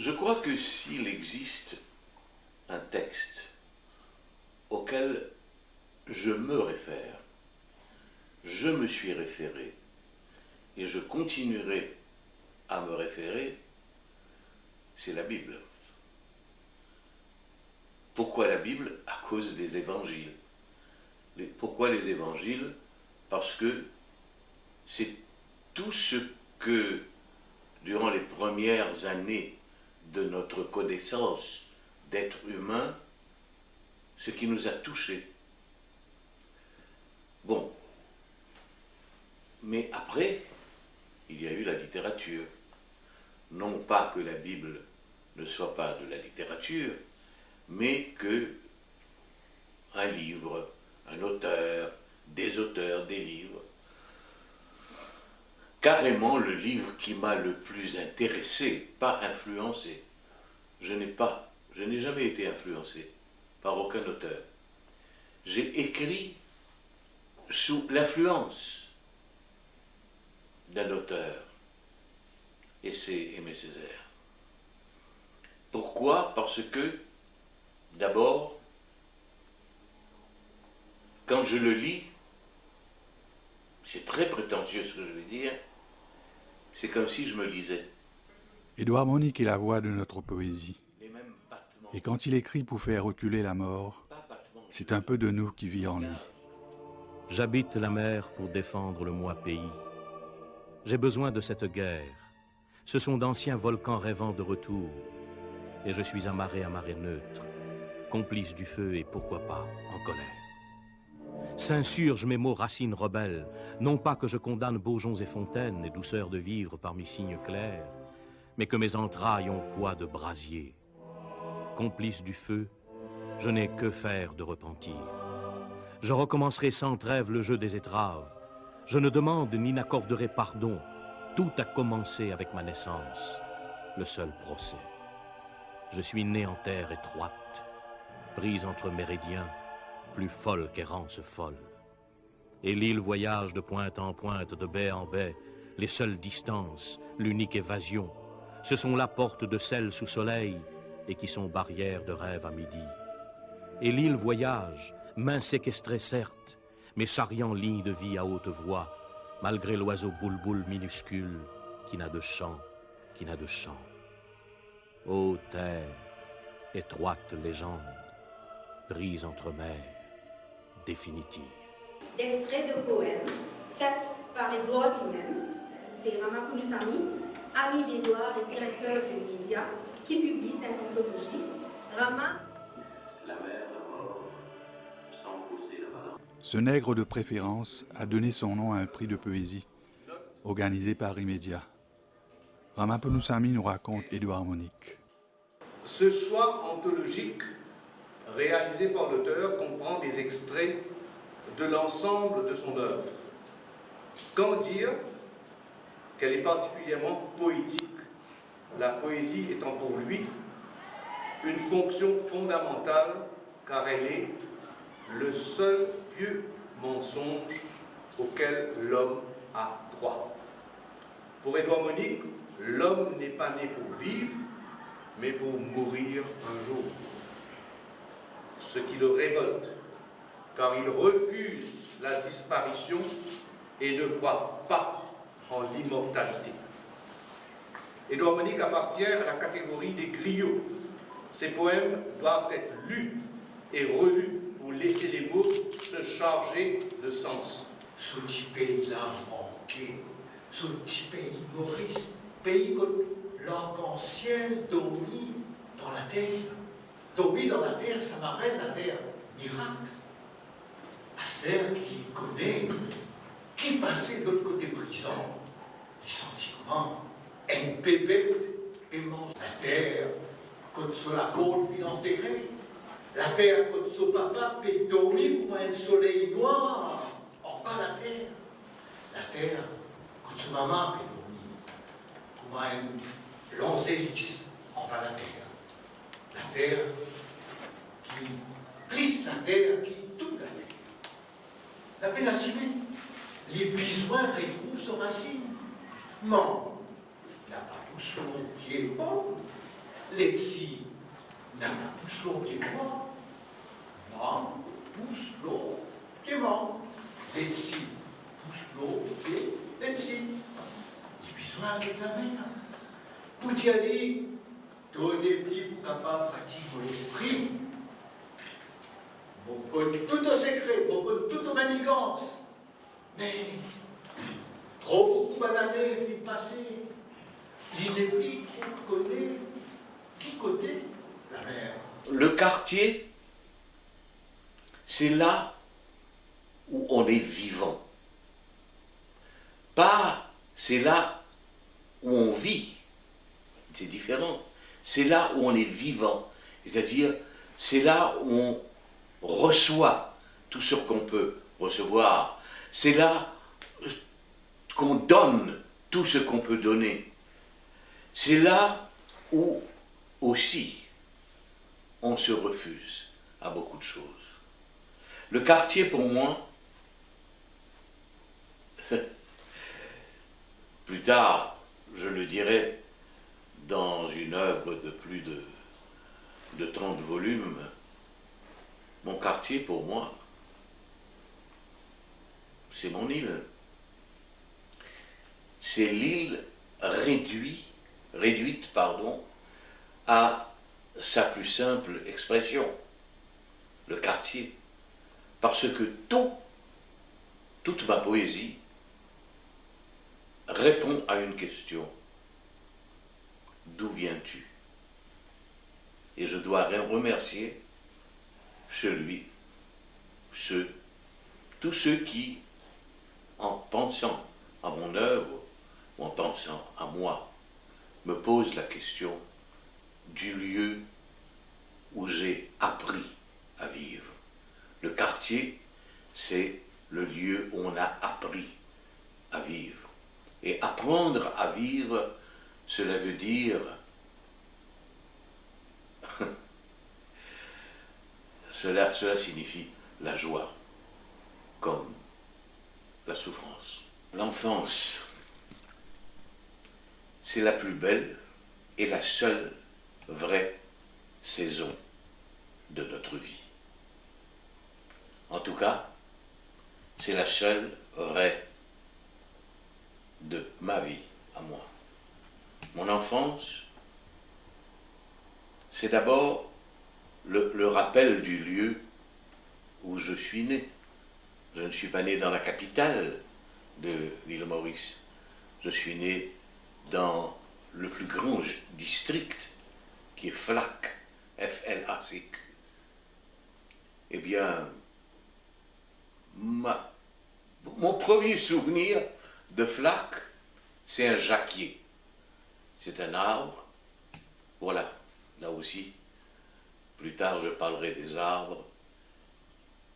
Je crois que s'il existe un texte auquel je me réfère, je me suis référé et je continuerai à me référer, c'est la Bible. Pourquoi la Bible? À cause des évangiles. Pourquoi les évangiles? Parce que c'est tout ce que, durant les premières années de notre connaissance d'être humain, ce qui nous a touchés. Bon, mais après, il y a eu la littérature. Non pas que la Bible ne soit pas de la littérature, mais que un livre, un auteur, des livres. Carrément le livre qui m'a le plus intéressé, pas influencé. Je n'ai jamais été influencé par aucun auteur. J'ai écrit sous l'influence d'un auteur, et c'est Aimé Césaire. Pourquoi? Parce que, d'abord, quand je le lis, c'est très prétentieux ce que je vais dire, c'est comme si je me lisais. Édouard Monique est la voix de notre poésie. Les mêmes battements. Et quand il écrit pour faire reculer la mort, c'est un peu de nous qui vit en lui. J'habite la mer pour défendre le moi pays. J'ai besoin de cette guerre. Ce sont d'anciens volcans rêvant de retour. Et je suis amarré à marée neutre, complice du feu et pourquoi pas en colère. S'insurgent mes mots racines rebelles, non pas que je condamne bourgeons et fontaines et douceur de vivre parmi signes clairs, mais que mes entrailles ont poids de brasier. Complice du feu, je n'ai que faire de repentir. Je recommencerai sans trêve le jeu des étraves. Je ne demande ni n'accorderai pardon. Tout a commencé avec ma naissance, le seul procès. Je suis né en terre étroite, prise entre méridiens, plus folle qu'errance folle. Et l'île voyage de pointe en pointe, de baie en baie, les seules distances, l'unique évasion. Ce sont là portes de sel sous soleil et qui sont barrières de rêve à midi. Et l'île voyage, main séquestrée certes, mais charriant ligne de vie à haute voix, malgré l'oiseau boule-boule minuscule qui n'a de chant, qui n'a de chant. Ô terre, étroite légende, prise entre mers, définitive. D'extraits de poèmes faits par Édouard lui-même, c'est Rama Poulusamy, ami d'Édouard et directeur de médias, qui publie cette anthologie. Rama. La mer, la mort, sans poser la balance. Ce nègre de préférence a donné son nom à un prix de poésie organisé par Immédiat. Rama Poulusamy nous raconte Édouard Monique. Ce choix anthologique réalisé par l'auteur comprend des extraits de l'ensemble de son œuvre. Quand dire qu'elle est particulièrement poétique, la poésie étant pour lui une fonction fondamentale car elle est le seul pieux mensonge auquel l'homme a droit. Pour Édouard Monique, l'homme n'est pas né pour vivre, mais pour mourir un jour. Ce qui le révolte, car il refuse la disparition et ne croit pas en l'immortalité. Édouard Monique appartient à la catégorie des griots. Ses poèmes doivent être lus et relus pour laisser les mots se charger de sens. Ce petit pays-là manqué, ce petit pays Maurice, pays comme l'arc-en-ciel dormi dans la terre. Dormi dans la terre, ça m'arrête la terre miracle. Astère qui connaît, qui passait de l'autre côté brisant, les sentiments, un bébé aimant la terre, comme sur la côte financière, la terre comme son papa peut dormir pour un soleil noir, en bas la terre, comme son maman peut dormir, pour un l'angélix, en bas la terre qui plisse la terre, qui toute la terre. La péninsule, les besoins retrouvent son racine. Non, n'a pas tout son pied bon, Letzi, n'a pas pousse l'eau piémont. Non, pousse l'eau piémont. Letzi, pousse l'eau pied, Letzi. Il besoin avec la main. Vous y allez, donnez pli pour capable fatiguer l'esprit. Vous connaissez tout au secret, vous connaissez toute manigance. Mais, trop beaucoup d'années puis passées, il n'est plus trop connu qui côté la mer. Le quartier, c'est là où on est vivant. Pas, c'est là où on vit. C'est différent. C'est là où on est vivant. C'est-à-dire, c'est là où on reçoit tout ce qu'on peut recevoir. C'est là qu'on donne tout ce qu'on peut donner. C'est là où aussi on se refuse à beaucoup de choses. Le quartier, pour moi, plus tard, je le dirai dans une œuvre de plus de 30 volumes, mon quartier, pour moi, c'est mon île. C'est l'île réduite, à sa plus simple expression, le quartier. Parce que toute ma poésie répond à une question. D'où viens-tu? Et je dois remercier tous ceux qui, en pensant à mon œuvre, ou en pensant à moi, me posent la question du lieu où j'ai appris à vivre. Le quartier, c'est le lieu où on a appris à vivre. Et apprendre à vivre, cela veut dire cela signifie la joie comme la souffrance. L'enfance, c'est la plus belle et la seule vraie saison de notre vie. En tout cas, c'est la seule vraie de ma vie à moi. Mon enfance, c'est d'abord le rappel du lieu où je suis né. Je ne suis pas né dans la capitale de l'île Maurice. Je suis né dans le plus grand district qui est Flac, F-L-A-C-Q. Eh bien, mon premier souvenir de Flac, c'est un jacquier. C'est un arbre. Voilà, là aussi, plus tard je parlerai des arbres.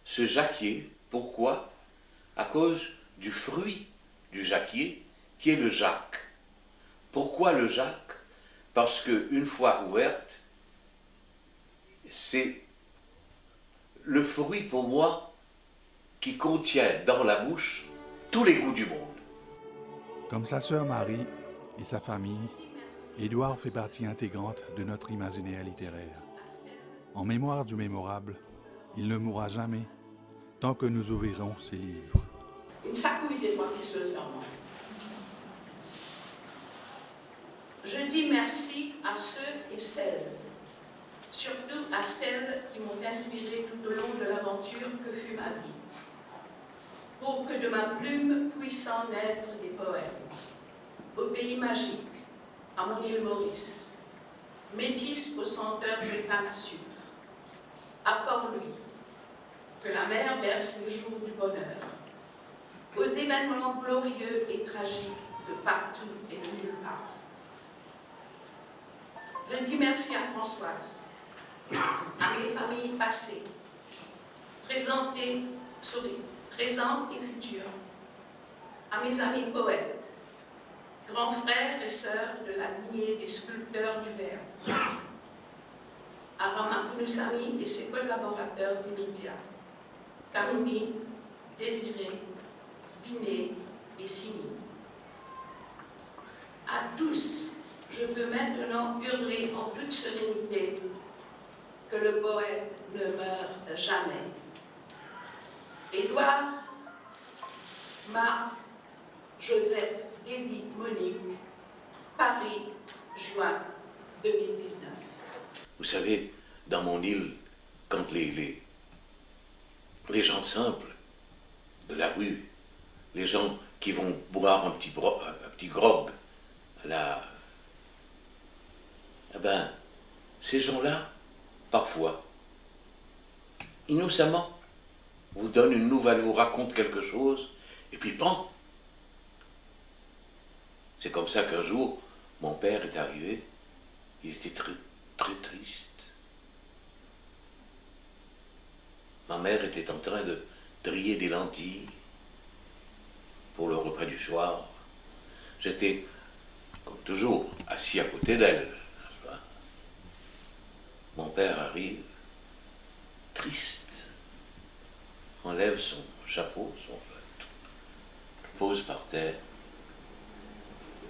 Ce jacquier, pourquoi? À cause du fruit du jacquier, qui est le jac. Pourquoi le jac? Parce qu'une fois ouverte, c'est le fruit pour moi qui contient dans la bouche tous les goûts du monde. Comme sa sœur Marie et sa famille, Édouard fait partie intégrante de notre imaginaire littéraire. En mémoire du mémorable, il ne mourra jamais tant que nous ouvrirons ses livres. Je dis merci à ceux et celles, surtout à celles qui m'ont inspiré tout au long de l'aventure que fut ma vie, pour que de ma plume puissent en naître des poèmes. Au pays magique, à mon île Maurice, métisse aux senteurs de canne à sucre, à Port-Louis, que la mer berce les jours du bonheur, aux événements glorieux et tragiques de partout et de nulle part. Je dis merci à Françoise, à mes familles passées, présentes et futures, à mes amis poètes, grands frères et sœurs de la lignée des sculpteurs du verbe, à Ramapounoussami et ses collaborateurs d'immédiat, Kamini, Désiré, Viné et Simi. À tous, je peux maintenant hurler en toute sérénité que le poète ne meurt jamais. Édouard, Marc, Joseph, Edith, Monique, Paris, juin 2019. Vous savez, dans mon île, quand les gens simples de la rue, les gens qui vont boire un petit grog à la... Eh ben, ces gens-là, parfois, innocemment, vous donnent une nouvelle, vous racontent quelque chose, et puis pan. C'est comme ça qu'un jour, mon père est arrivé, il était très, très triste. Ma mère était en train de trier des lentilles pour le repas du soir. J'étais, comme toujours, assis à côté d'elle. Mon père arrive, triste, enlève son chapeau, son feutre, le pose par terre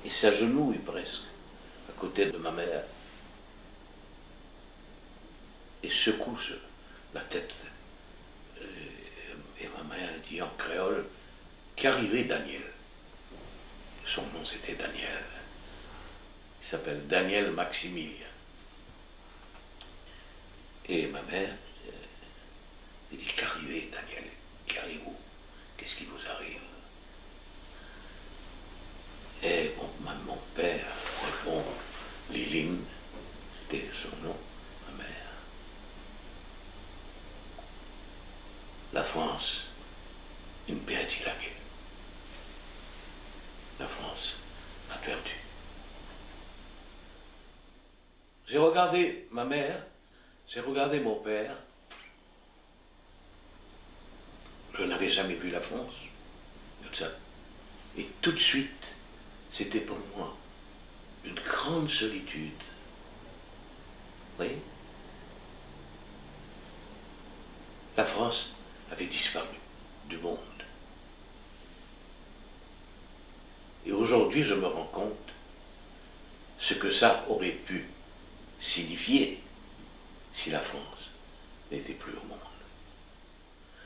et s'agenouille presque à côté de ma mère et secoue la tête. Et ma mère dit en créole, qu'arrivait Daniel? Son nom c'était Daniel. Il s'appelle Daniel Maximilien. Et ma mère dit, qu'arrivait Daniel? Qu'arrive-vous? Qu'est-ce qui vous arrive? Et mon père répond, Liline, c'était son nom, ma mère. La France, une perte la guerre. La France a perdu. J'ai regardé ma mère, j'ai regardé mon père. Je n'avais jamais vu la France, comme ça. Et tout de suite, c'était pour moi une grande solitude. Vous voyez? La France avait disparu du monde. Et aujourd'hui, je me rends compte ce que ça aurait pu signifier si la France n'était plus au monde.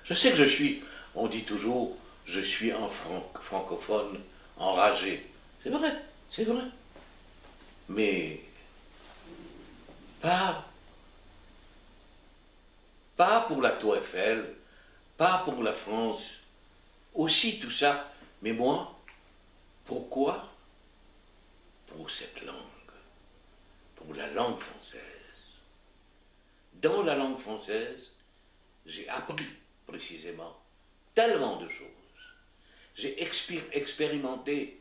Je sais que je suis, on dit toujours, je suis un francophone enragé. C'est vrai, c'est vrai. Mais pas pour la Tour Eiffel, pas pour la France, aussi tout ça. Mais moi, pourquoi? Pour cette langue, pour la langue française. Dans la langue française, j'ai appris précisément tellement de choses. J'ai expérimenté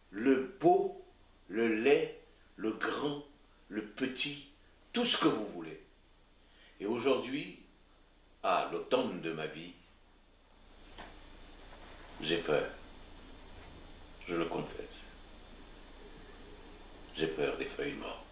le beau, le laid, le grand, le petit, tout ce que vous voulez. Et aujourd'hui, à l'automne de ma vie, j'ai peur. Je le confesse. J'ai peur des feuilles mortes.